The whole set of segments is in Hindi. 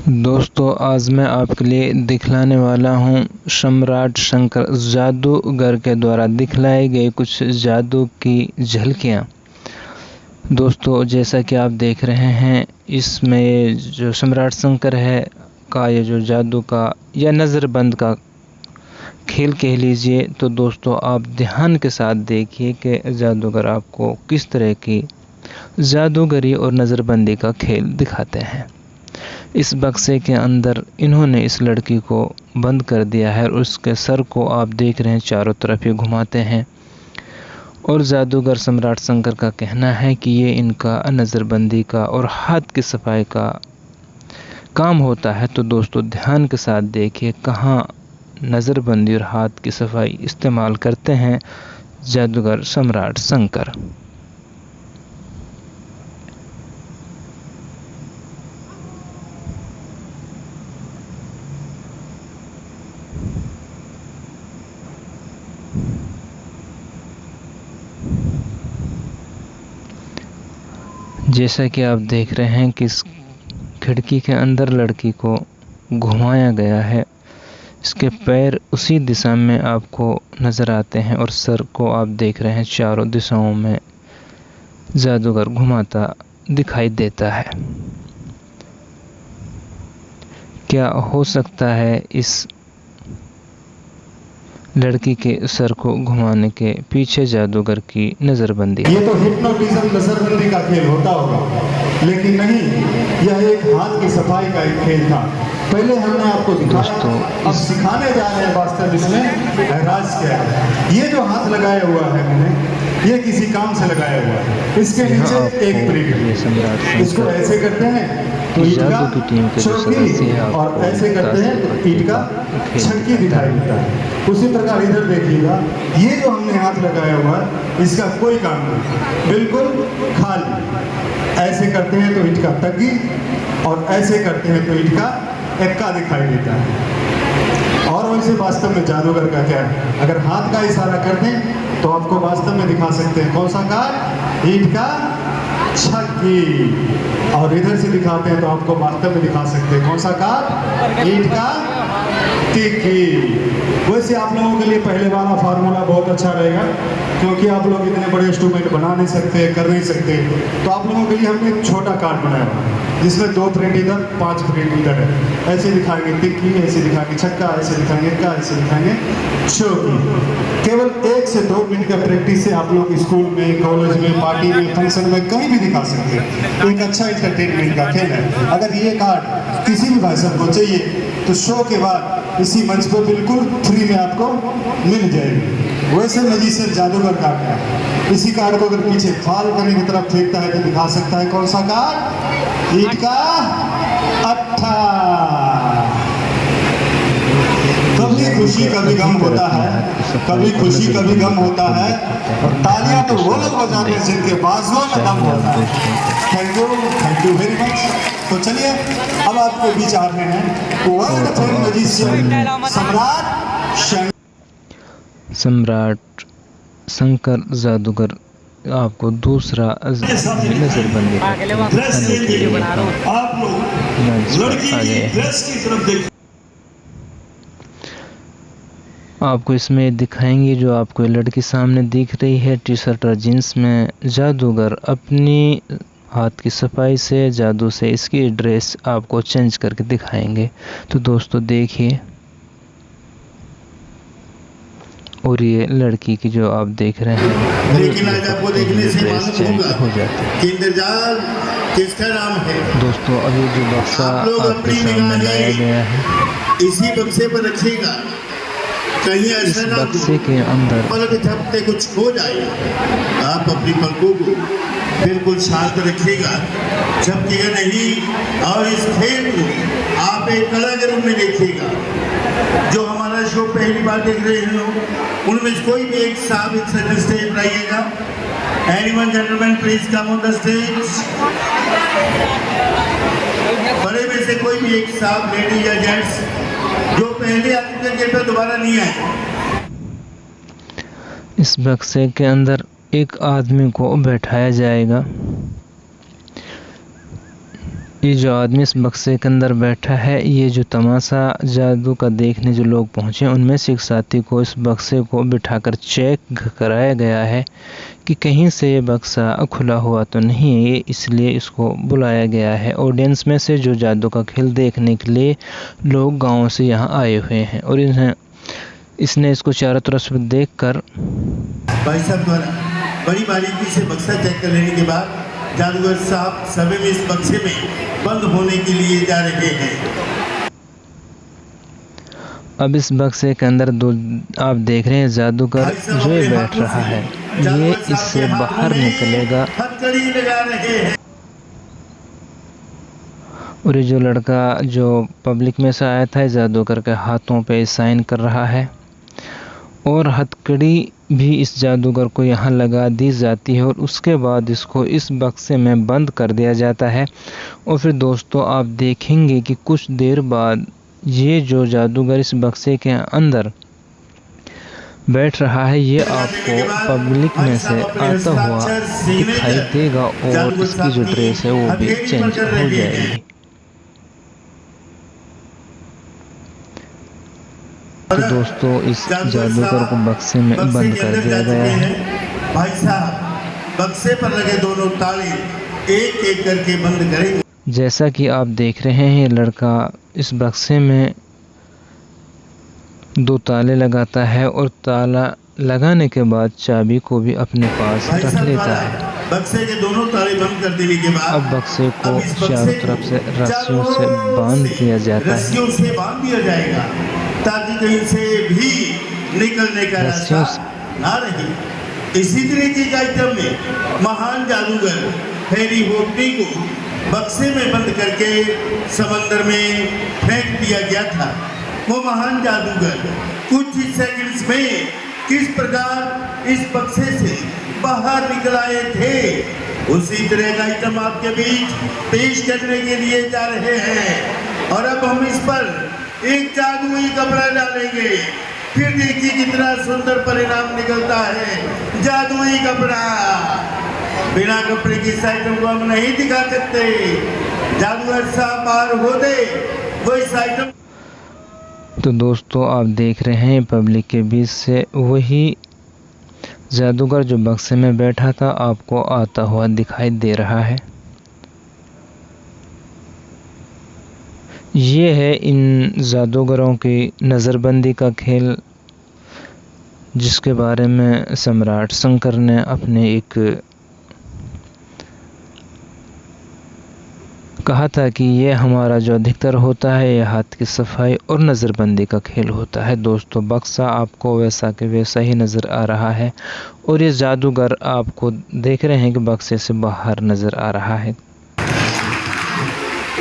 दोस्तों आज मैं आपके लिए दिखलाने वाला हूँ सम्राट शंकर जादूगर के द्वारा दिखलाई गई कुछ जादू की झलकियाँ। दोस्तों जैसा कि आप देख रहे हैं, इसमें जो सम्राट शंकर है का ये जो जादू का या नज़रबंद का खेल कह लीजिए, तो दोस्तों आप ध्यान के साथ देखिए कि जादूगर आपको किस तरह की जादूगरी और नज़रबंदी का खेल दिखाते हैं। इस बक्से के अंदर इन्होंने इस लड़की को बंद कर दिया है और उसके सर को आप देख रहे हैं चारों तरफ ये घुमाते हैं। और जादूगर सम्राट शंकर का कहना है कि ये इनका नज़रबंदी का और हाथ की सफाई का काम होता है। तो दोस्तों ध्यान के साथ देखिए कहाँ नज़रबंदी और हाथ की सफाई इस्तेमाल करते हैं जादूगर सम्राट शंकर। जैसा कि आप देख रहे हैं कि इस खिड़की के अंदर लड़की को घुमाया गया है, इसके पैर उसी दिशा में आपको नज़र आते हैं और सर को आप देख रहे हैं चारों दिशाओं में जादूगर घुमाता दिखाई देता है। क्या हो सकता है इस लड़की के सर को घुमाने के पीछे जादूगर की नज़रबंदी? ये तो हिप्नोटिज्म नज़रबंदी का खेल होता होगा, लेकिन नहीं, यह एक हाथ की सफाई का एक खेल था। पहले हमने आपको दिखाया, अब सिखाने जा रहे हैं वास्तव इसमें राज क्या है। ये जो हाथ लगाया हुआ है मैंने, ये किसी काम से लगाया हुआ है। इसके नीचे एक प्रिंट, इसको ऐसे करते हैं तो ईंट का चौकी और ऐसे करते हैं तो ईंट का छक्की दिखाई देता है। उसी प्रकार इधर देखिएगा, ये जो हमने हाथ लगाया हुआ है इसका कोई काम नहीं, बिल्कुल खाली। ऐसे करते हैं तो ईंट का तग्गी और ऐसे करते हैं तो ईंट का एक्का दिखाई देता है। और वैसे वास्तव में जादूगर का क्या है, अगर हाथ का इशारा कर दें तो आपको वास्तव में दिखा सकते हैं कौन सा कार्ड, ईंट का छक्की। और इधर से दिखाते हैं तो आपको वास्तव में दिखा सकते हैं कौन सा कार्ड, ईंट का तिक्की। वैसे आप लोगों के लिए पहले वाला फार्मूला बहुत अच्छा रहेगा, क्योंकि आप लोग इतने बड़े इंस्ट्रूमेंट बना नहीं सकते, कर नहीं सकते। तो आप लोगों के लिए हमने एक छोटा कार्ड बनाया हुआ जिसमें 2 प्रिंट इधर 5 प्रिंट इधर है। ऐसे दिखाएंगे तिक्की, ऐसे दिखाएंगे छक्का, ऐसे दिखाएंगे का, ऐसे दिखाएंगे चौकी। केवल 1 से 2 मिनट का प्रैक्टिस से आप लोग स्कूल में, कॉलेज में, पार्टी में, फंक्शन में कहीं भी दिखा सकते हैं। एक अच्छा एंटरटेनमेंट का खेल है। अगर ये कार्ड किसी भी भाई साहब को चाहिए तो शो के बाद इसी मंच पर बिल्कुल फ्री में आपको मिल जाएगी। वैसे मैजिशियन जादूगर कार्ड है। इसी कार्ड को अगर पीछे फाल करने की तरफ फेंकता है तो दिखा सकता है कौन सा कार्ड, ईंट का अट्ठा। कभी खुशी कभी गम होता है, कभी खुशी कभी गम होता है, और तालियां तो वो लोग बजाते हैं जिनके बाजुओं में दम होता है। Thank you very much. तो चलिए अब आपके बीच आ रहे हैं वर्ल्ड फेमस मैजिशियन सम्राट शंकर जादूगर आपको दूसरा नज़रबंदी आपको इसमें दिखाएंगे। जो आपको लड़की सामने दिख रही है टी शर्ट और जीन्स में, जादूगर अपनी हाथ की सफाई से, जादू से इसकी ड्रेस आपको चेंज करके दिखाएंगे। तो दोस्तों देखिए, और ये लड़की की जो आप देख रहे हैं, लेकिन आज आपको देखने से मालूम होगा हो जाती है कि इंद्रजाल किसका नाम है। दोस्तों अभी जो बक्सा आपके सामने लाया गया है, इसी बक्से पर रखिएगा, कहीं ऐसा ना बक्से के अंदर पलक झपकते कुछ हो जाए। आप अपनी पलकों को बिल्कुल शांत रखिएगा, झपकिएगा नहीं। और इस खेल को आप एक अलग रूप में देखिएगा। जो हमारा शो पहली बार देख रहे हैं लोग, उनमें कोई भी एक साहब एक सेंटर स्टेज पर आइएगा। Anyone gentleman please come on the stage. बड़े में से कोई भी एक साहब, लेडी या जेंट्स जो पहले आते थे पर दोबारा नहीं आए। इस बक्से के अंदर एक आदमी को बैठाया जाएगा। ये जो आदमी इस बक्से के अंदर बैठा है, ये जो तमाशा जादू का देखने जो लोग पहुंचे, उनमें से एक साथी को इस बक्से को बिठाकर चेक कराया गया है कि कहीं से ये बक्सा खुला हुआ तो नहीं है। ये इसलिए इसको बुलाया गया है। ऑडियंस में से जो जादू का खेल देखने के लिए लोग गाँव से यहाँ आए हुए हैं और इसने इसको चारों तरफ से देखकर भाई साहब द्वारा बड़ी बारीकी से बक्सा चेक कर लेने के बाद जादूगर साहब सभी में इस बक्से में बंद होने के लिए जा रहे हैं। अब इस बक्से के अंदर दो आप देख रहे हैं जादूगर जो बैठ रहा है, ये इससे बाहर निकलेगा हथकड़ी लगा रहे हैं। और ये जो लड़का जो पब्लिक में से आया था, जादूगर के हाथों पे साइन कर रहा है और हथकड़ी भी इस जादूगर को यहाँ लगा दी जाती है और उसके बाद इसको इस बक्से में बंद कर दिया जाता है। और फिर दोस्तों आप देखेंगे कि कुछ देर बाद ये जो जादूगर इस बक्से के अंदर बैठ रहा है, ये आपको पब्लिक में से आता हुआ दिखाई देगा और इसकी जो ड्रेस है वो भी चेंज हो जाएगी। तो दोस्तों इस जादूगर को बक्से में बंद कर दिया गया है। भाई साहब बक्से पर लगे दोनों ताले एक एक करके बंद करेंगे। जैसा कि आप देख रहे हैं, लड़का इस बक्से में 2 ताले लगाता है और ताला लगाने के बाद चाबी को भी अपने पास रख लेता है। बक्से के दोनों ताले बंद कर देने के बाद अब बक्से को चारों तरफ से रस्सियों से बांध दिया जाता है। रस्सियों से बांध दिया जाएगा ताकि कहीं से भी निकलने का रास्ता ना रहे। इसी तरीके के आइटम में महान जादूगर हैरी होटनी को बक्से में बंद करके समंदर में फेंक दिया गया था। वो महान जादूगर कुछ ही सेकंड्स में किस प्रकार इस बक्से से बाहर निकल आए थे, उसी तरह का आइटम आपके बीच पेश करने के लिए जा रहे हैं। और अब हम इस पर एक जादुई कपड़ा डालेंगे, फिर देखिए कितना सुंदर परिणाम निकलता है। जादुई कपड़ा, बिना कपड़े की इस आइटम को हम नहीं दिखा सकते। जादूगर साहब बाहर हो दे वो इस आइटम। तो दोस्तों आप देख रहे हैं पब्लिक के बीच से वही जादूगर जो बक्से में बैठा था आपको आता हुआ दिखाई दे रहा है। ये है इन जादूगरों की नज़रबंदी का खेल, जिसके बारे में सम्राट शंकर ने अपने एक कहा था कि ये हमारा जो अधिकतर होता है, ये हाथ की सफाई और नज़रबंदी का खेल होता है। दोस्तों बक्सा आपको वैसा के वैसा ही नज़र आ रहा है और ये जादूगर आपको देख रहे हैं कि बक्से से बाहर नज़र आ रहा है।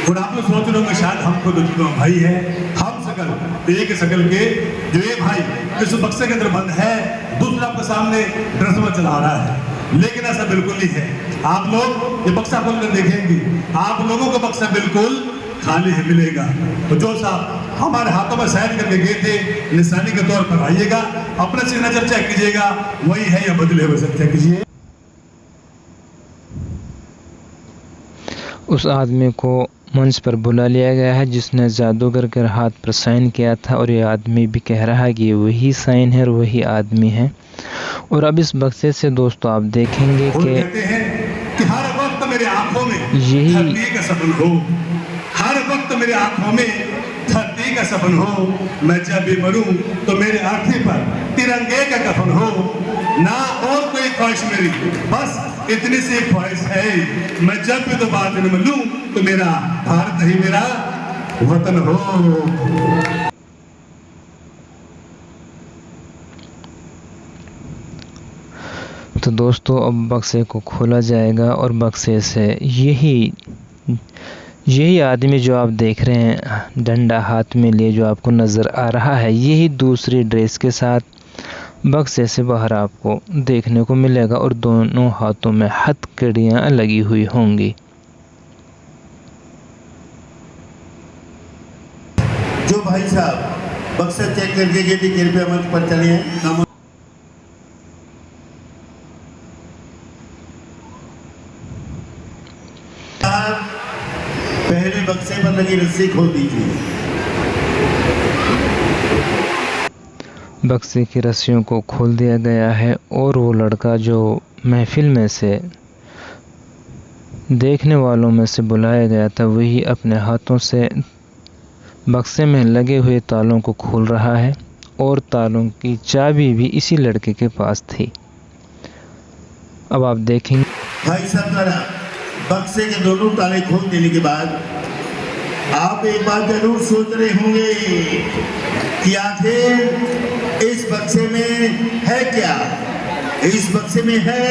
और आप लोग सोच रहे हो शायद हम खुद भाई है, हम सकल एक सकल के जो ये भाई इस बक्से के अंदर बंद है, दूसरा आपके सामने ड्रेस में चला रहा है, लेकिन ऐसा बिल्कुल नहीं है। आप लोग ये बक्सा खोल कर देखेंगे, आप लोगों को बक्सा बिल्कुल खाली ही मिलेगा। तो जो साहब हमारे हाथों में साइन करके गए थे, निशानी के तौर पर आइएगा, अपने सिग्नेचर चेक कीजिएगा, वही है या बदले हुए सब चेक कीजिए। उस आदमी को मंच पर बुला लिया गया है जिसने जादूगर के हाथ पर साइन किया था और ये आदमी भी कह रहा है कि ये वही साइन है और वही आदमी है। और अब इस बक्से से दोस्तों आप देखेंगे कि हर वक्त मेरे आंखों में यही धरती का सपन हो, हर वक्त मेरे आंखों में धरती का सपन हो। मैं जब भी मरूं तो मेरे अर्थी पर तिरंगे का कफन हो, ना और कोई ख्वाहिश मेरी, बस इतनी सी ख्वाहिश है। मैं जब भी दोबारा जन्म लूं तो मेरा भारत ही मेरा वतन हो। तो दोस्तों अब बक्से को खोला जाएगा और बक्से से यही आदमी जो आप देख रहे हैं डंडा हाथ में लिए जो आपको नज़र आ रहा है, यही दूसरी ड्रेस के साथ बक्से से बाहर आपको देखने को मिलेगा और दोनों हाथों में हथकड़ियाँ लगी हुई होंगी। जो भाई साहब बक्सा चेक करके गए थे, कृपया मंच पर चलिए। की रस्सी खोल दीजिए। बक्से की रस्सियों को खोल दिया गया है और वो लड़का जो महफिल में से देखने वालों में से बुलाया गया था वही अपने हाथों से बक्से में लगे हुए तालों को खोल रहा है और तालों की चाबी भी इसी लड़के के पास थी। अब आप देखेंगे भाई साहब द्वारा बक्से के दोनों ताले खोल देने के बाद आप एक बात जरूर सोच रहे होंगे कि आखिर इस बक्से में है क्या। इस बक्से में है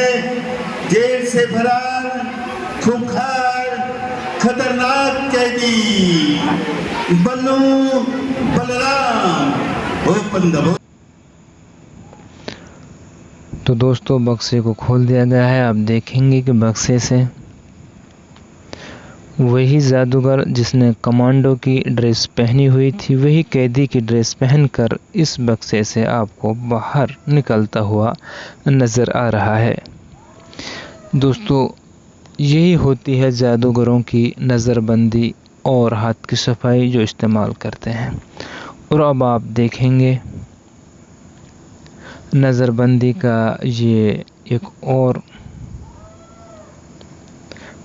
जेल से फरार खूंखार खतरनाक कैदी बल्लू बलराम ओपन द। तो दोस्तों बक्से को खोल दिया गया है। आप देखेंगे कि बक्से से वही जादूगर जिसने कमांडो की ड्रेस पहनी हुई थी वही कैदी की ड्रेस पहनकर इस बक्से से आपको बाहर निकलता हुआ नज़र आ रहा है। दोस्तों यही होती है जादूगरों की नज़रबंदी और हाथ की सफाई जो इस्तेमाल करते हैं। और अब आप देखेंगे नज़रबंदी का ये एक और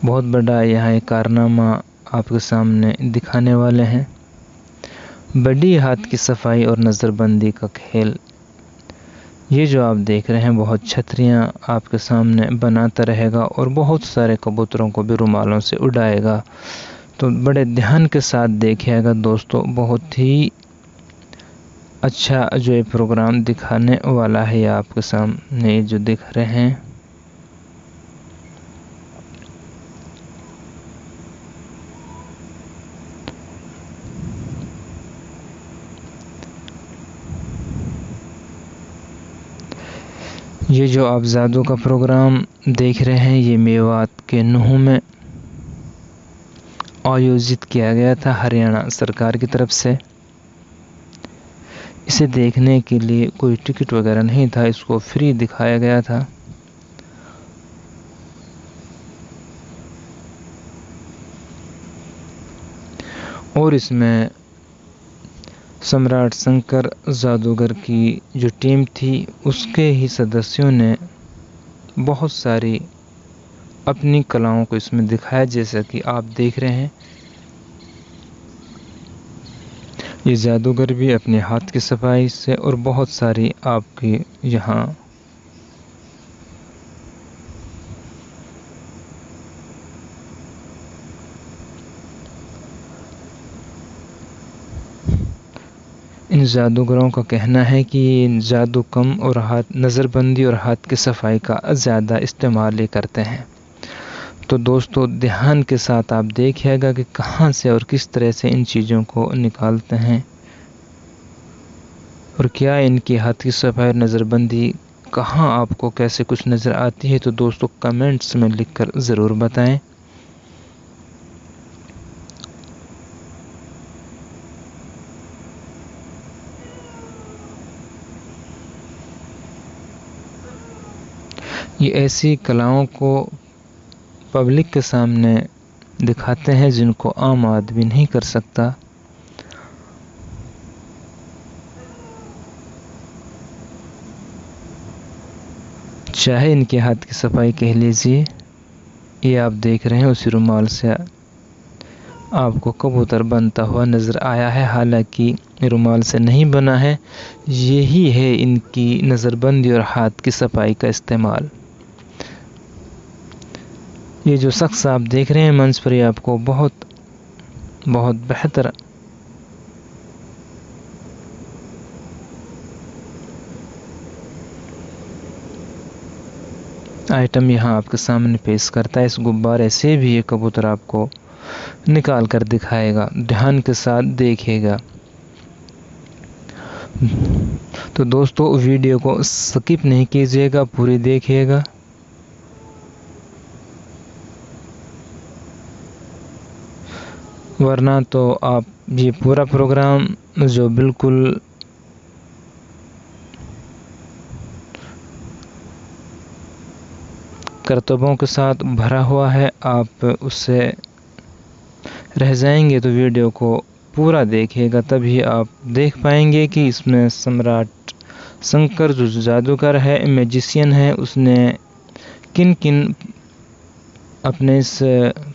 बहुत बड़ा यहाँ एक कारनामा आपके सामने दिखाने वाले हैं। बड़ी हाथ की सफाई और नज़रबंदी का खेल ये जो आप देख रहे हैं बहुत छतरियाँ आपके सामने बनाता रहेगा और बहुत सारे कबूतरों को भी रुमालों से उड़ाएगा। तो बड़े ध्यान के साथ देखिएगा दोस्तों, बहुत ही अच्छा जो ये प्रोग्राम दिखाने वाला है। ये आपके सामने जो दिख रहे हैं ये जो आप जादू का प्रोग्राम देख रहे हैं ये मेवात के नूह में आयोजित किया गया था हरियाणा सरकार की तरफ से। इसे देखने के लिए कोई टिकट वगैरह नहीं था, इसको फ्री दिखाया गया था। और इसमें सम्राट शंकर जादूगर की जो टीम थी उसके ही सदस्यों ने बहुत सारी अपनी कलाओं को इसमें दिखाया, जैसा कि आप देख रहे हैं। ये जादूगर भी अपने हाथ की सफाई से और बहुत सारी आपकी यहाँ इन जादूगरों का कहना है कि ये जादू कम और हाथ नज़रबंदी और हाथ की सफाई का ज़्यादा इस्तेमाल ही करते हैं। तो दोस्तों ध्यान के साथ आप देखिएगा कि कहाँ से और किस तरह से इन चीज़ों को निकालते हैं और क्या इनकी हाथ की सफाई और नज़रबंदी कहाँ आपको कैसे कुछ नज़र आती है। तो दोस्तों कमेंट्स में लिखकर ज़रूर बताएं। ये ऐसी कलाओं को पब्लिक के सामने दिखाते हैं जिनको आम आदमी नहीं कर सकता। चाहे इनके हाथ की सफाई कह लीजिए, ये आप देख रहे हैं उसी रुमाल से आपको कबूतर बनता हुआ नज़र आया है। हालांकि रुमाल से नहीं बना है, यही है इनकी नज़रबंदी और हाथ की सफाई का इस्तेमाल। ये जो शख्स आप देख रहे हैं मंच पर, ये आपको बहुत बेहतर आइटम यहाँ आपके सामने पेश करता है। इस गुब्बारे से भी ये कबूतर आपको निकाल कर दिखाएगा। ध्यान के साथ देखिएगा। तो दोस्तों वीडियो को स्किप नहीं कीजिएगा, पूरी देखिएगा। वरना तो आप ये पूरा प्रोग्राम जो बिल्कुल करतबों के साथ भरा हुआ है, आप उससे रह जाएंगे तो वीडियो को पूरा देखिएगा, तभी आप देख पाएंगे कि इसमें सम्राट शंकर जो जादूगर है, मैजिशियन है, उसने किन किन अपने इस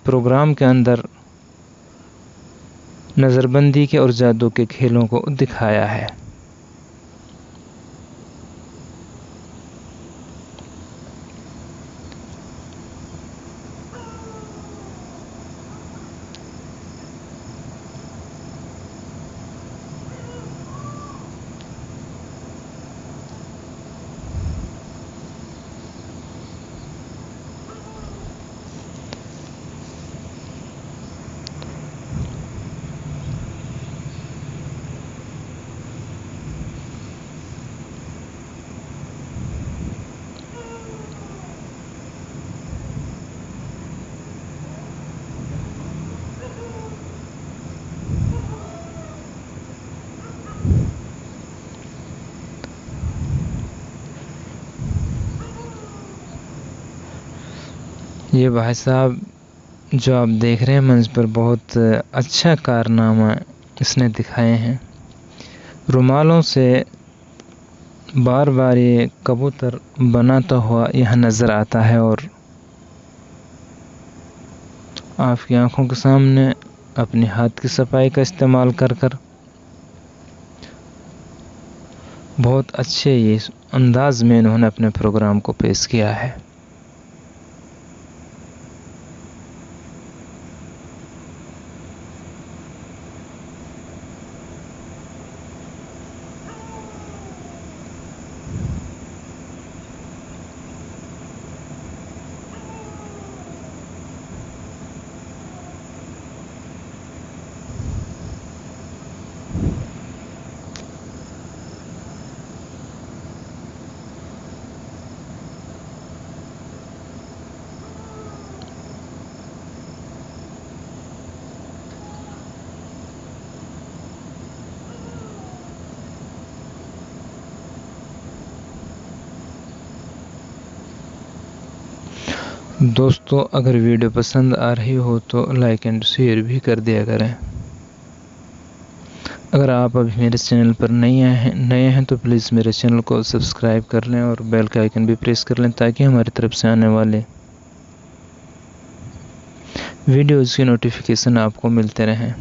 प्रोग्राम के अंदर नज़रबंदी के और जादू के खेलों को दिखाया है। ये भाई साहब जो आप देख रहे हैं मंच पर, बहुत अच्छा कारनामा इसने दिखाए हैं। रुमालों से बार बार ये कबूतर बनाता हुआ यह नज़र आता है और आपकी आंखों के सामने अपने हाथ की सफाई का इस्तेमाल कर कर बहुत अच्छे ये अंदाज में इन्होंने अपने प्रोग्राम को पेश किया है। दोस्तों, अगर वीडियो पसंद आ रही हो तो लाइक एंड शेयर भी कर दिया करें। अगर आप अभी मेरे चैनल पर नए हैं तो प्लीज़ मेरे चैनल को सब्सक्राइब कर लें और बेल का आइकन भी प्रेस कर लें, ताकि हमारी तरफ से आने वाले वीडियोज़ की नोटिफिकेशन आपको मिलते रहें।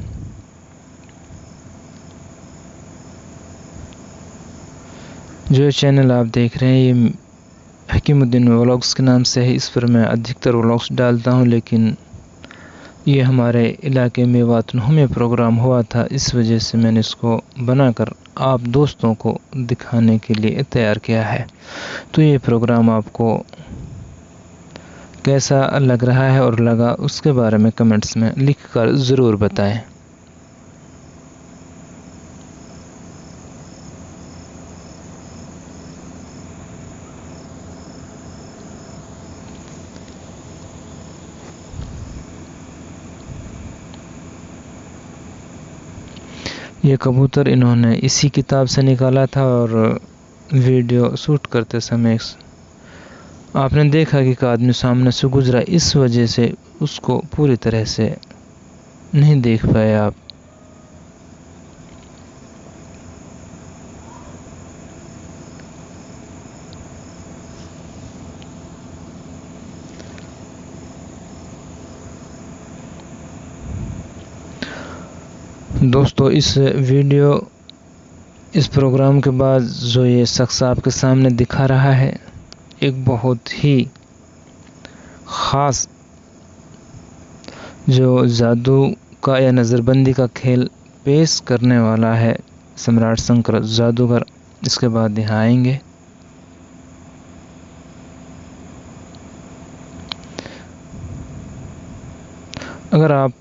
जो चैनल आप देख रहे हैं ये हकीमुद्दीन व्लॉग्स के नाम से है। इस पर मैं अधिकतर व्लॉग्स डालता हूं, लेकिन ये हमारे इलाके में वातनों में प्रोग्राम हुआ था, इस वजह से मैंने इसको बनाकर आप दोस्तों को दिखाने के लिए तैयार किया है। तो ये प्रोग्राम आपको कैसा लग रहा है और लगा, उसके बारे में कमेंट्स में लिखकर ज़रूर बताएं। ये कबूतर इन्होंने इसी किताब से निकाला था और वीडियो शूट करते समय आपने देखा कि एक आदमी सामने से गुजरा, इस वजह से उसको पूरी तरह से नहीं देख पाए आप। दोस्तों, इस प्रोग्राम के बाद जो ये शख्स आपके सामने दिखा रहा है, एक बहुत ही ख़ास जो जादू का या नज़रबंदी का खेल पेश करने वाला है सम्राट शंकर जादूगर। इसके बाद यहाँ आएंगे। अगर आप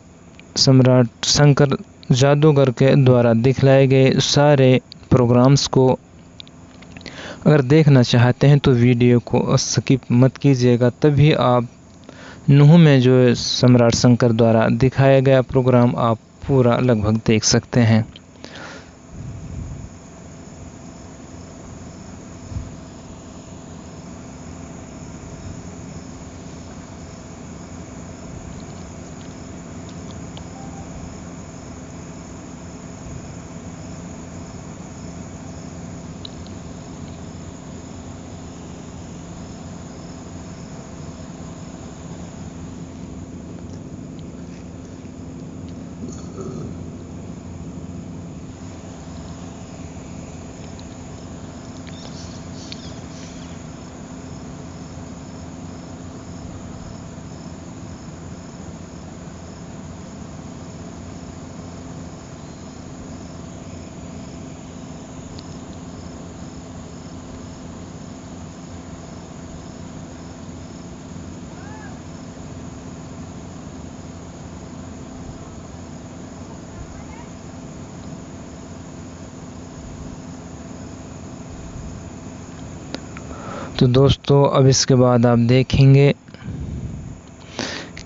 सम्राट शंकर जादूगर के द्वारा दिखलाए गए सारे प्रोग्राम्स को अगर देखना चाहते हैं तो वीडियो को स्किप मत कीजिएगा, तभी आप नूह में जो सम्राट शंकर द्वारा दिखाया गया प्रोग्राम आप पूरा लगभग देख सकते हैं। तो दोस्तों अब इसके बाद आप देखेंगे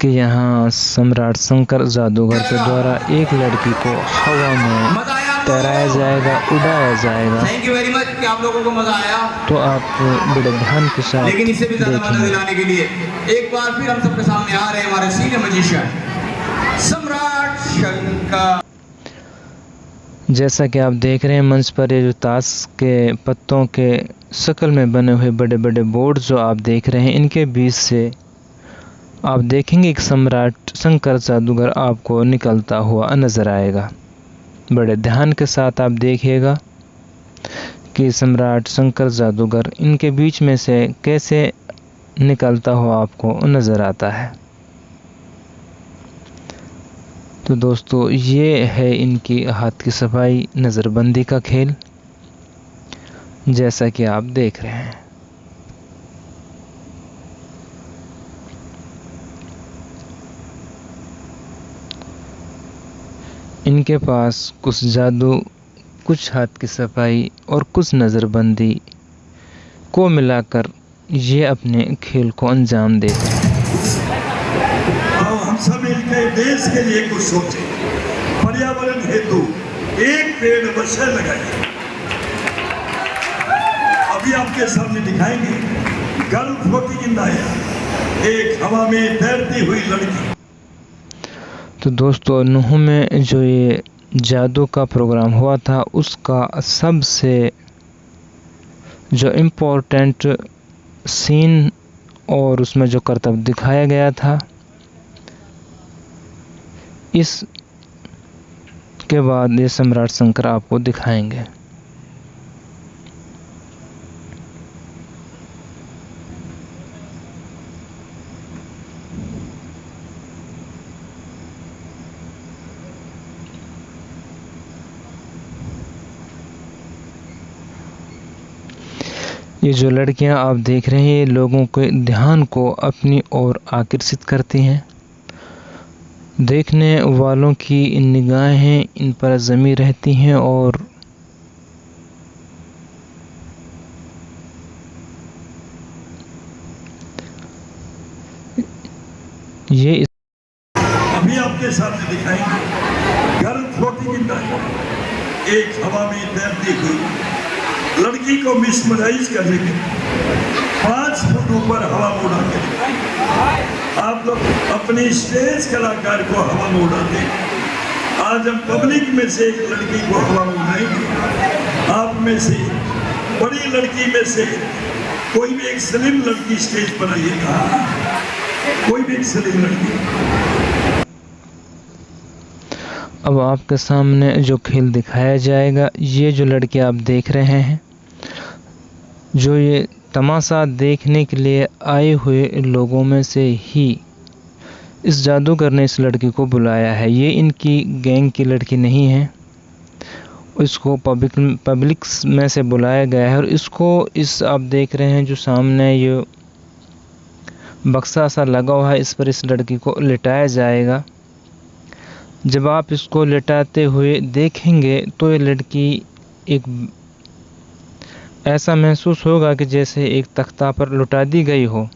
कि यहाँ सम्राट शंकर जादूगर के द्वारा एक लड़की को हवा में तैराया जाएगा, उड़ाया जाएगा। थैंक यू वेरी मच कि आप लोगों को मजा आया। तो आप बड़े ध्यान के साथ लेकिन इससे भी ज्यादा मजा दिलाने के लिए एक बार फिर हम सबके सामने आ रहे हैं हमारे सीनियर मैजिशियन सम्राट शंकर। जैसा कि आप देख रहे हैं मंच पर ये जो ताश के पत्तों के शक्ल में बने हुए बड़े बड़े बोर्ड जो आप देख रहे हैं, इनके बीच से आप देखेंगे एक सम्राट शंकर जादूगर आपको निकलता हुआ नजर आएगा। बड़े ध्यान के साथ आप देखिएगा कि सम्राट शंकर जादूगर इनके बीच में से कैसे निकलता हुआ आपको नजर आता है। तो दोस्तों ये है इनकी हाथ की सफाई नज़रबंदी का खेल, जैसा कि आप देख रहे हैं। इनके पास कुछ जादू, कुछ हाथ की सफाई और कुछ नज़रबंदी को मिलाकर ये अपने खेल को अंजाम देते हैं। आओ हम सब मिलकर देश के लिए कुछ सोचें, पर्यावरण हेतु एक पेड़ अवश्य लगाएं। अभी आपके सामने दिखाएंगे girl floating in the air, एक हवा में तैरती हुई लड़की। तो दोस्तों नूह में जो ये जादू का प्रोग्राम हुआ था उसका सबसे जो इम्पोर्टेंट सीन और उसमें जो करतब दिखाया गया था, इस के बाद ये सम्राट शंकर आपको दिखाएंगे। ये जो लड़कियां आप देख रहे हैं, ये लोगों के ध्यान को अपनी ओर आकर्षित करती हैं। देखने वालों की निगाहें इन पर जमी रहती हैं और ये अभी आपके सामने दिखाएंगे girl floating in the air, एक हवा में तैरती हुई लड़की को मिसमराइज करने के 5 फुट ऊपर हवा में उड़ा के दिखाएंगे। आप लोग अपने स्टेज कलाकार को हवा में उड़ाते हैं। आज हम पब्लिक में से एक लड़की को हवा में उड़ाएंगे। आप में से बड़ी लड़की में से कोई भी एक स्लिम लड़की स्टेज पर आइएगा, कोई भी एक स्लिम लड़की। अब आपके सामने जो खेल दिखाया जाएगा, ये जो लड़के आप देख रहे हैं, जो ये तमाशा देखने के लिए आए हुए लोगों में से ही इस जादूगर ने इस लड़की को बुलाया है। ये इनकी गैंग की लड़की नहीं है, इसको पब्लिक में से बुलाया गया है और इसको इस आप देख रहे हैं जो सामने ये बक्सा सा लगा हुआ है, इस पर इस लड़की को लिटाया जाएगा। जब आप इसको लिटाते हुए देखेंगे तो ये लड़की एक ऐसा महसूस होगा कि जैसे एक तख्ता पर लुटा दी गई हो।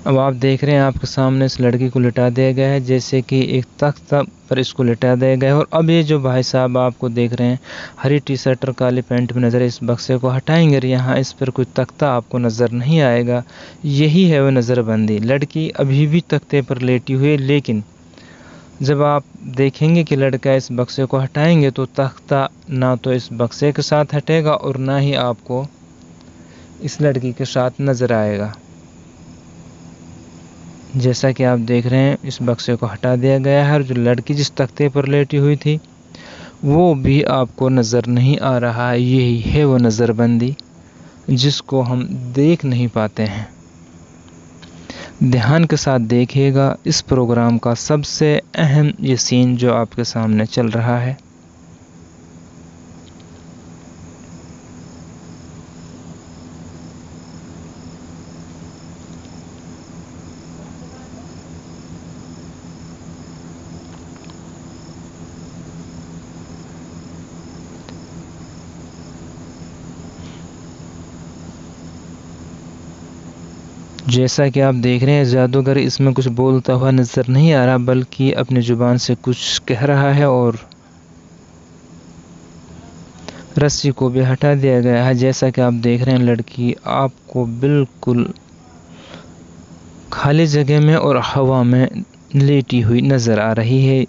अब आप देख रहे हैं आपके सामने इस लड़की को लिटा दिया गया है, जैसे कि एक तख्ता पर इसको लिटा दिया गया है। और अब ये जो भाई साहब आपको देख रहे हैं हरी टी शर्ट और काली पैंट में नज़र, इस बक्से को हटाएंगे और यहाँ इस पर कोई तख्ता आपको नज़र नहीं आएगा। यही है वो नज़रबंदी। लड़की अभी भी तख्ते पर लेटी हुई है, लेकिन जब आप देखेंगे कि लड़का इस बक्से को हटाएंगे तो तख्ता ना तो इस बक्से के साथ हटेगा और ना ही आपको इस लड़की के साथ नज़र आएगा। जैसा कि आप देख रहे हैं इस बक्से को हटा दिया गया है और जो लड़की जिस तख्ते पर लेटी हुई थी वो भी आपको नज़र नहीं आ रहा है। यही है वो नज़रबंदी जिसको हम देख नहीं पाते हैं। ध्यान के साथ देखिएगा इस प्रोग्राम का सबसे अहम ये सीन जो आपके सामने चल रहा है। जैसा कि आप देख रहे हैं जादूगर इसमें कुछ बोलता हुआ नज़र नहीं आ रहा, बल्कि अपनी ज़ुबान से कुछ कह रहा है और रस्सी को भी हटा दिया गया है। जैसा कि आप देख रहे हैं लड़की आपको बिल्कुल खाली जगह में और हवा में लेटी हुई नज़र आ रही है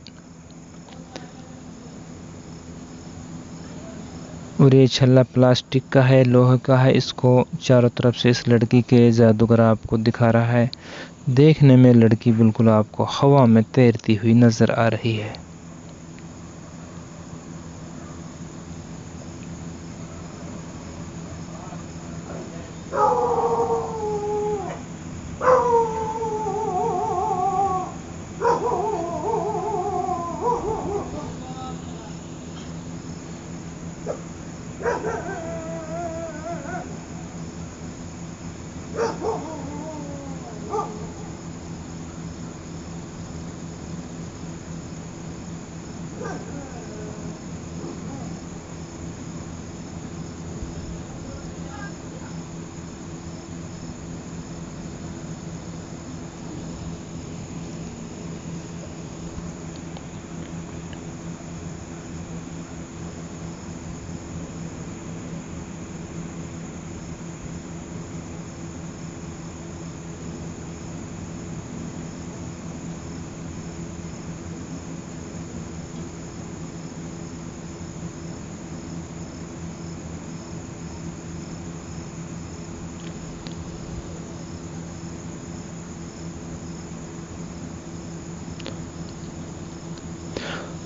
और ये छल्ला प्लास्टिक का है, लोहे का है। इसको चारों तरफ से इस लड़की के जादूगर आपको दिखा रहा है। देखने में लड़की बिल्कुल आपको हवा में तैरती हुई नज़र आ रही है।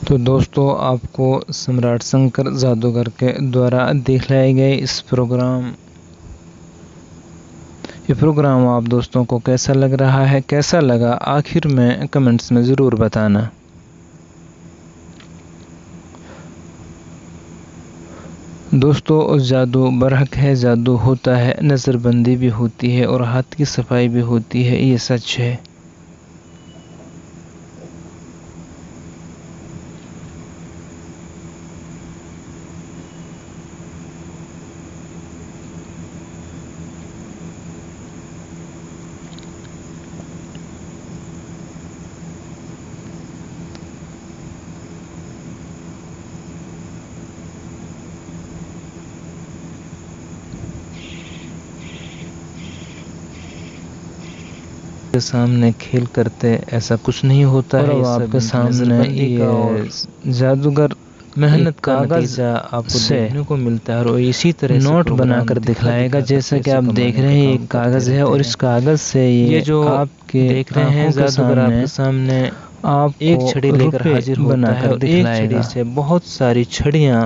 तो दोस्तों आपको सम्राट शंकर जादूगर के द्वारा दिखलाए गए ये प्रोग्राम आप दोस्तों को कैसा लग रहा है, कैसा लगा आखिर में कमेंट्स में ज़रूर बताना। दोस्तों जादू बरहक है, जादू होता है, नज़रबंदी भी होती है और हाथ की सफाई भी होती है, ये सच है। के सामने खेल करते ऐसा कुछ नहीं होता है। आपके सामने ये जादूगर मेहनत का नतीजा आपको देखने को मिलता है और इसी तरह नोट बनाकर दिखलाएगा। जैसा कि आप देख रहे हैं एक कागज़ है और इस कागज़ से ये जो आपके देख रहे हैं जादूगर आपके सामने आप एक छड़ी लेकर हाजिर बनाकर दिखलाएगा। से बहुत सारी छड़ियाँ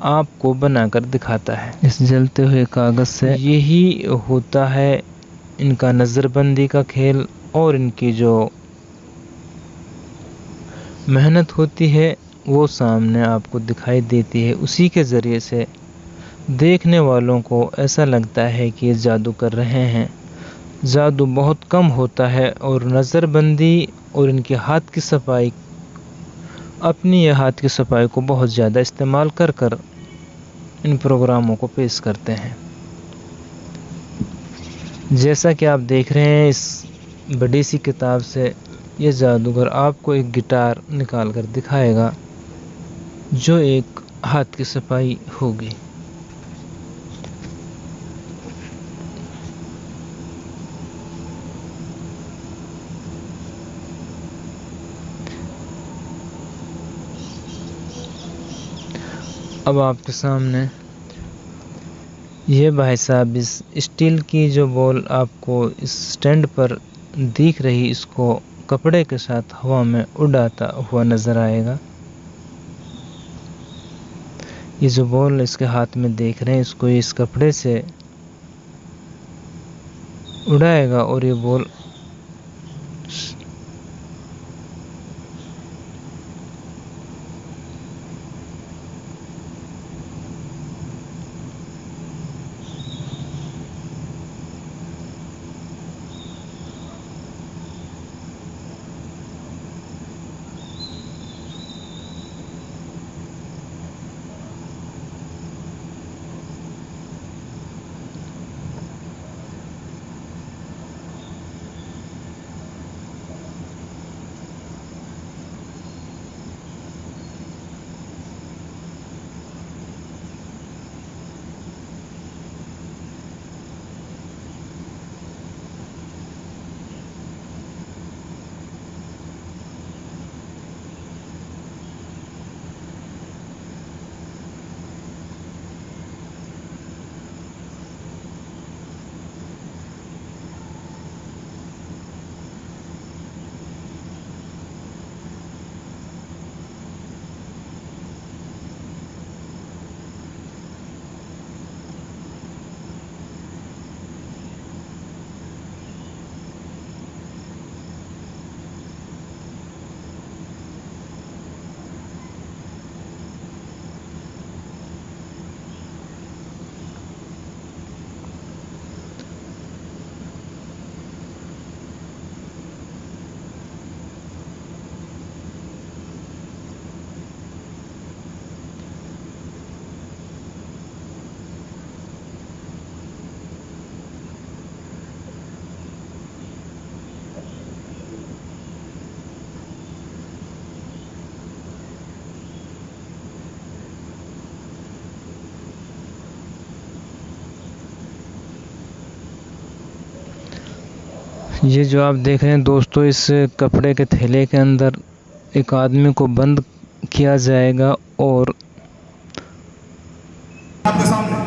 आपको बनाकर दिखाता है इस जलते हुए कागज़ से। यही होता है इनका नज़रबंदी का खेल और इनकी जो मेहनत होती है वो सामने आपको दिखाई देती है। उसी के ज़रिए से देखने वालों को ऐसा लगता है कि ये जादू कर रहे हैं। जादू बहुत कम होता है और नज़रबंदी और इनके हाथ की सफाई, अपनी ये हाथ की सफाई को बहुत ज़्यादा इस्तेमाल कर कर इन प्रोग्रामों को पेश करते हैं। जैसा कि आप देख रहे हैं इस बड़ी सी किताब से ये जादूगर आपको एक गिटार निकाल कर दिखाएगा जो एक हाथ की सफाई होगी। अब आपके सामने ये भाई साहब इस स्टील की जो बॉल आपको इस स्टैंड पर दिख रही, इसको कपड़े के साथ हवा में उड़ाता हुआ नज़र आएगा। ये जो बॉल इसके हाथ में देख रहे हैं इसको इस कपड़े से उड़ाएगा और ये बॉल ये जो आप देख रहे हैं दोस्तों, इस कपड़े के थैले के अंदर एक आदमी को बंद किया जाएगा और आपके सामने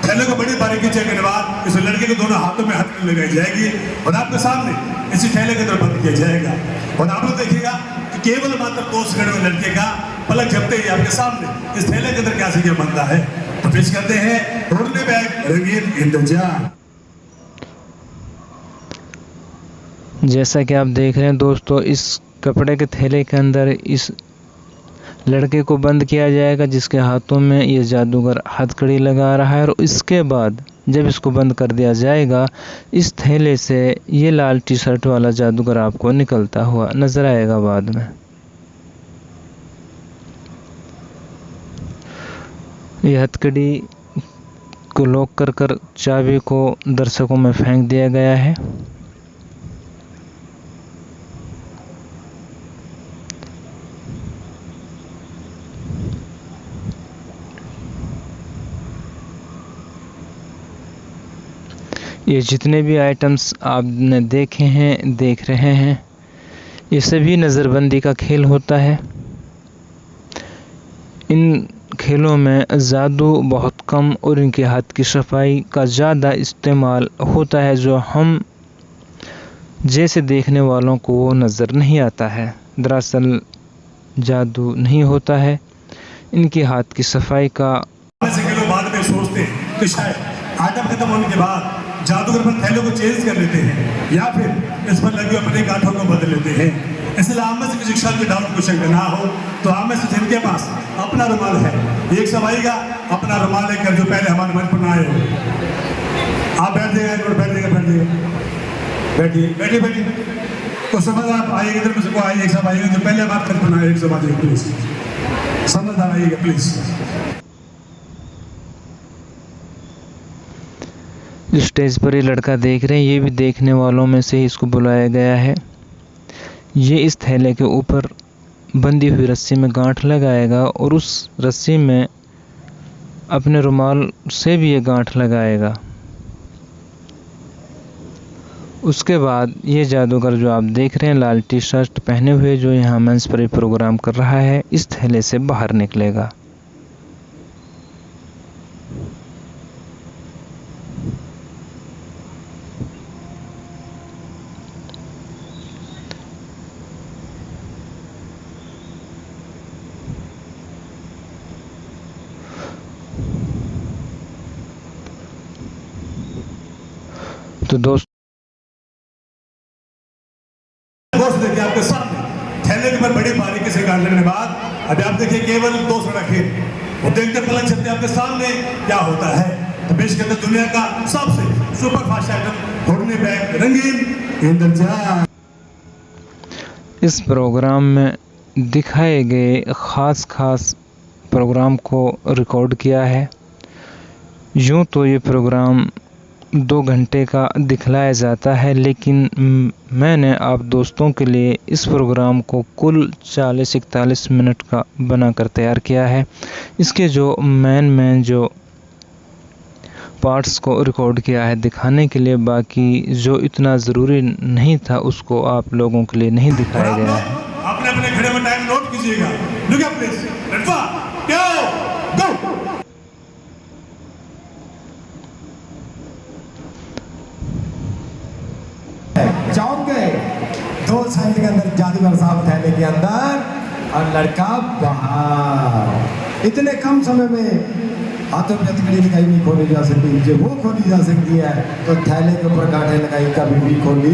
थैले को बड़ी बारीकी चेक करने बाद इस लड़के के दोनों हाथों में हथकड़ी लगाई जाएगी और आपके सामने इसी थैले के अंदर बंद किया जाएगा। और आप लोग देखिएगा कि केवल मात्र 2 सेकंड में लड़के का पलक झपकते ही आपके सामने इस थैले के अंदर क्या से बनता है। तो पेश करते हैं ढूंढने बैग रंगीन इंतजार। जैसा कि आप देख रहे हैं दोस्तों, इस कपड़े के थैले के अंदर इस लड़के को बंद किया जाएगा जिसके हाथों में ये जादूगर हथकड़ी लगा रहा है। और इसके बाद जब इसको बंद कर दिया जाएगा, इस थैले से ये लाल टी शर्ट वाला जादूगर आपको निकलता हुआ नजर आएगा बाद में। ये हथकड़ी को लॉक कर चाबी को दर्शकों में फेंक दिया गया है। ये जितने भी आइटम्स आपने देखे हैं, देख रहे हैं, ये सभी नज़रबंदी का खेल होता है। इन खेलों में जादू बहुत कम और इनके हाथ की सफाई का ज़्यादा इस्तेमाल होता है, जो हम जैसे देखने वालों को वो नज़र नहीं आता है। दरअसल जादू नहीं होता है, इनके हाथ की सफाई का। ऐसे के लोग बाद में सोचते हैं कि शायद आइटम खत्म होने के बाद जादूगर पर थैलों को चेंज कर लेते हैं या फिर इस पर लगे अपने गांठों को बदल लेते हैं। इसलिए आप में से किसी शख्स के डाउट को शंका ना हो तो आप में से जिनके पास अपना रुमाल है, एक सब आएगा अपना रुमाल लेकर जो पहले हमारे मन पर ना आए हो। आप बैठ जाइएगा, बैठिए। तो समझ आप आइएगा, इधर में से आइए, एक सब आइएगा जो पहले हमारे मन पर ना आए, एक सब आ जाइए प्लीज, समझदार आइएगा प्लीज। जो स्टेज पर ये लड़का देख रहे हैं, ये भी देखने वालों में से ही इसको बुलाया गया है। ये इस थैले के ऊपर बंधी हुई रस्सी में गांठ लगाएगा और उस रस्सी में अपने रुमाल से भी ये गांठ लगाएगा। उसके बाद ये जादूगर जो आप देख रहे हैं लाल टी शर्ट पहने हुए, जो यहाँ मंच पर प्रोग्राम कर रहा है, इस थैले से बाहर निकलेगा। तो दोस्त देखिए आपके सामने थैले के ऊपर बड़ी बारीकी से गांठ लगने के बाद अभी आप देखिए केवल 2 सड़कें वो देखते पलक झपकते आपके सामने क्या होता है। तो पेश करते दुनिया का सबसे सुपर फास्ट आइटम ढूंढने बैग रंगीन इंतजार। इस प्रोग्राम में दिखाए गए खास प्रोग्राम को रिकॉर्ड किया है। यूँ तो ये प्रोग्राम 2 घंटे का दिखलाया जाता है, लेकिन मैंने आप दोस्तों के लिए इस प्रोग्राम को कुल 40-41 मिनट का बनाकर तैयार किया है। इसके जो मेन जो पार्ट्स को रिकॉर्ड किया है दिखाने के लिए, बाकी जो इतना ज़रूरी नहीं था उसको आप लोगों के लिए नहीं दिखाया गया है। अपने अपने घड़े में टाइम नोट कीजिएगा। लुक अप प्लीज, रेडी, गो। जाओगे 2 साइड के अंदर जादूगर साहब थैले के अंदर और लड़का बाहर। इतने कम समय में हाथों में हथकड़ी लगाई नहीं खोली जा सकती, जो वो खोली जा सकती है तो थैले के ऊपर गांठें लगाई कभी भी खोली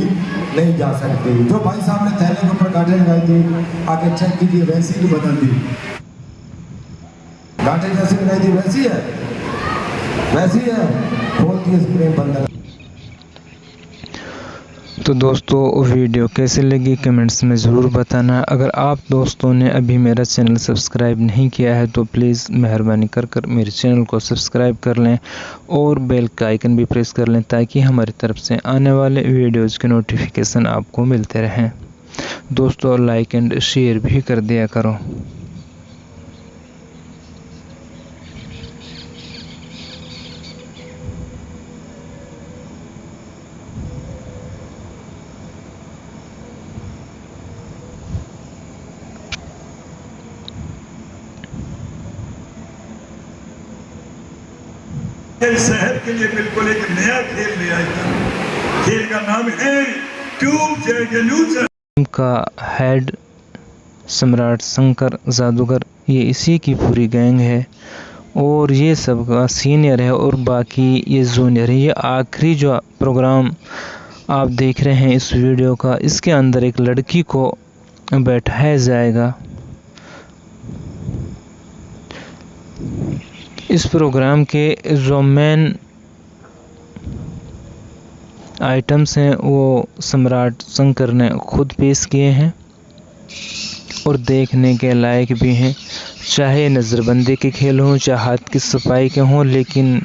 नहीं जा सकती। जो भाई साहब ने थैले के ऊपर गांठें लगाई थी आके चेक कीजिए, वैसी ही बदल दी। गांठें जैसी लगाई थी वैसी है, खोलती है स्क्रीन बंद। तो दोस्तों वीडियो कैसे लगी कमेंट्स में ज़रूर बताना। अगर आप दोस्तों ने अभी मेरा चैनल सब्सक्राइब नहीं किया है तो प्लीज़ मेहरबानी कर मेरे चैनल को सब्सक्राइब कर लें और बेल का आइकन भी प्रेस कर लें ताकि हमारी तरफ से आने वाले वीडियोज़ के नोटिफिकेशन आपको मिलते रहें। दोस्तों लाइक एंड शेयर भी कर दिया करो। इस शहर के लिए बिल्कुल एक नया खेल ले आया। खेल का नाम है ट्यूब जैगलूचर। का हेड सम्राट शंकर जादूगर, ये इसी की पूरी गैंग है और ये सब का सीनियर है और बाकी ये जूनियर है। ये आखिरी जो प्रोग्राम आप देख रहे हैं इस वीडियो का, इसके अंदर एक लड़की को बैठाया जाएगा। इस प्रोग्राम के जो मेन आइटम्स हैं वो सम्राट शंकर ने खुद पेश किए हैं और देखने के लायक भी हैं। चाहे नज़रबंदी के खेल हों, चाहे हाथ की सफाई के हों, लेकिन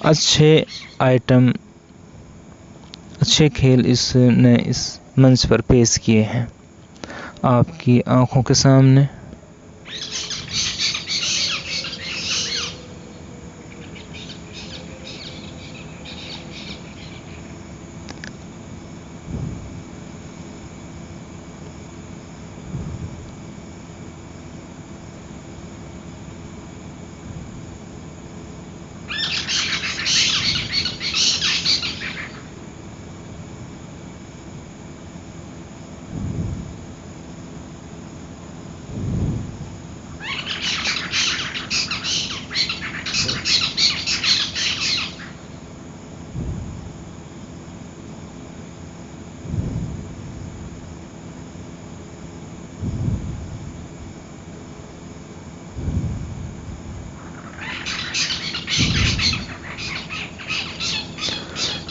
अच्छे आइटम, अच्छे खेल इसने इस मंच पर पेश किए हैं आपकी आंखों के सामने।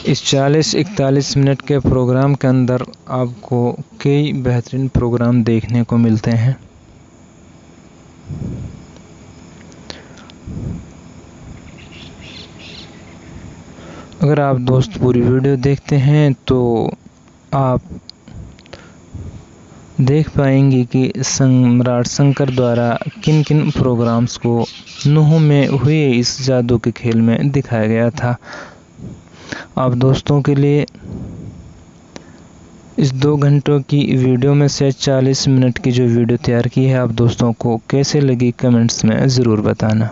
इस 40-41 मिनट के प्रोग्राम के अंदर आपको कई बेहतरीन प्रोग्राम देखने को मिलते हैं। अगर आप दोस्त पूरी वीडियो देखते हैं तो आप देख पाएंगे कि सम्राट शंकर द्वारा किन किन प्रोग्राम्स को नूह में हुए इस जादू के खेल में दिखाया गया था। आप दोस्तों के लिए इस 2 घंटों की वीडियो में से 40 मिनट की जो वीडियो तैयार की है, आप दोस्तों को कैसे लगी कमेंट्स में ज़रूर बताना।